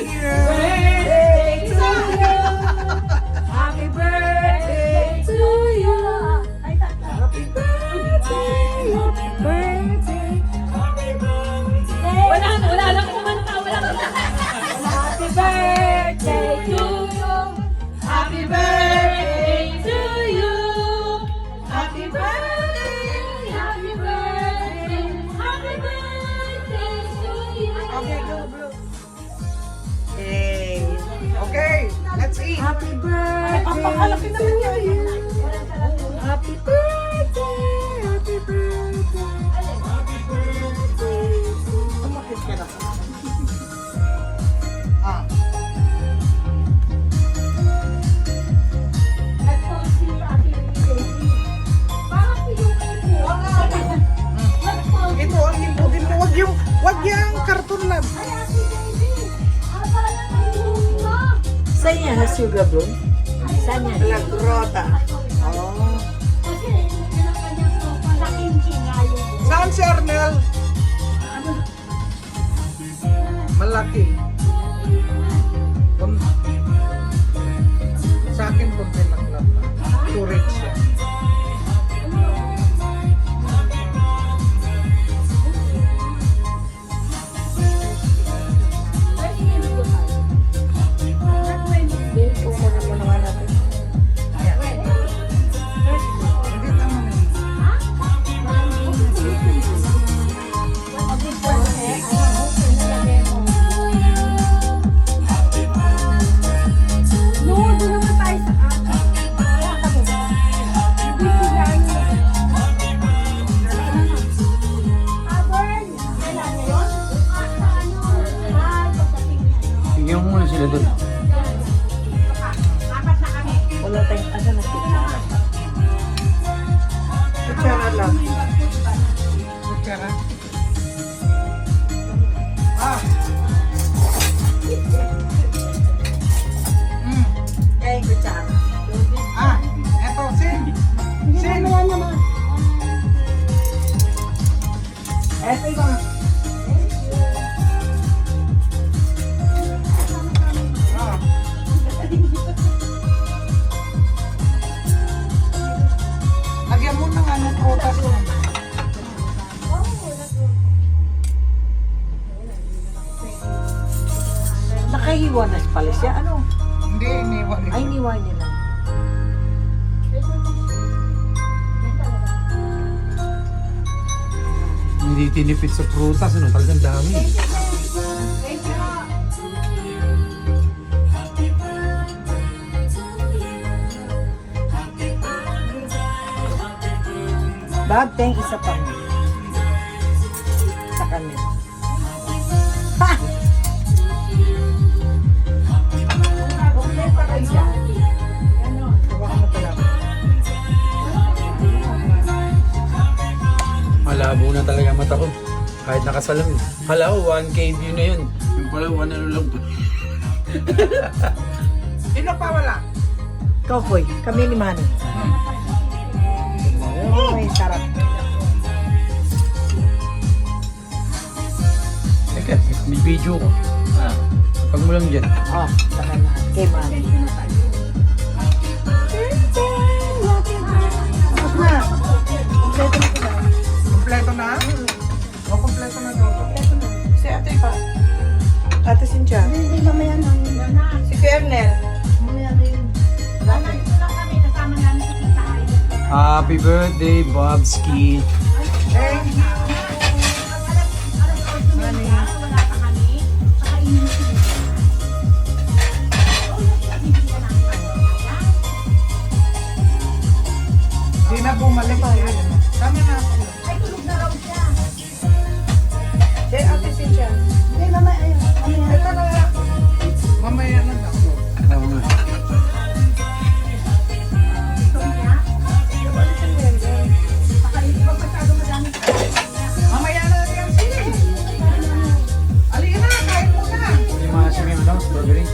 birthday to you. Happy birthday to you. Happy birthday. Happy birthday. Happy birthday. Wala lang kumanta. Wala lang. Happy birthday to you. Happy birthday to you. Happy birthday. Happy birthday. Happy birthday to you. Okay, go, bro. Hey. Okay, let's eat. Happy birthday to you. Happy birthday. Happy birthday. Happy birthday. Tumakit ka na. Ah. Ito ang limbutin mo. Wag yung karton lang. Saan yan? Ha, sugar bro? Saan yan? La Grota. Oh. Saan si Arnel? Malaki. Sa akin konti lang lang. Too rich siya. Kukunin mo naman natin. Ayan. Hindi tama na yun. Bigyan mo muna sila doon. Wala tayong ano na kutsara. Kutsara lang. Kutsara. Ah. Kaya yung kutsara. Ah. Eto, sin. Sin. Eto yung Ah. Lagyan mo ng ano, prutas mo. Nakahiwa na pala siya. Ano? Hindi, iniwan. Ay, niwa niya lang. Hindi tinipid sa prutas, ano? Talagang dami. Bob, tayong isa pa. Sa kanya. Ha! Malabo na talaga mata ko. Kahit nakasalamin. Hala ko, 1K view na yun. Yung pala, 1 ano lang to. Sino pa wala? Cowboy, kami ni Manny. Ay, sarap. Teka, may video ko. Pag mo lang dyan. Oh, sa kanya. Kay Manny. Tapos na. Kompleto na? O, kompleto na daw. Si ate pa. Ate Cynthia. Hindi mamaya na. Si Kernel. Mamaya na yun. Happy birthday, Bobski. Eh. Nani? Di na bumalik. Tama na ako. Ay, tulog na raw siya. Si ate Cynthia. Hindi, mamaya. Ayun. Mamaya. Ito na lang. Mamaya na lang. Ano nga? Mamaya na lang yan. Sige. Alin na, kain mo na. Hindi maasim yung ano, strawberry.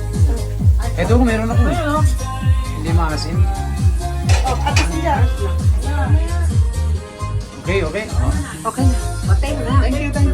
Eto, meron ako eh. Hindi maasim. Oh, ate Cynthia. Okay, okay. Oh. Okay na. Patay na. Thank you, thank you.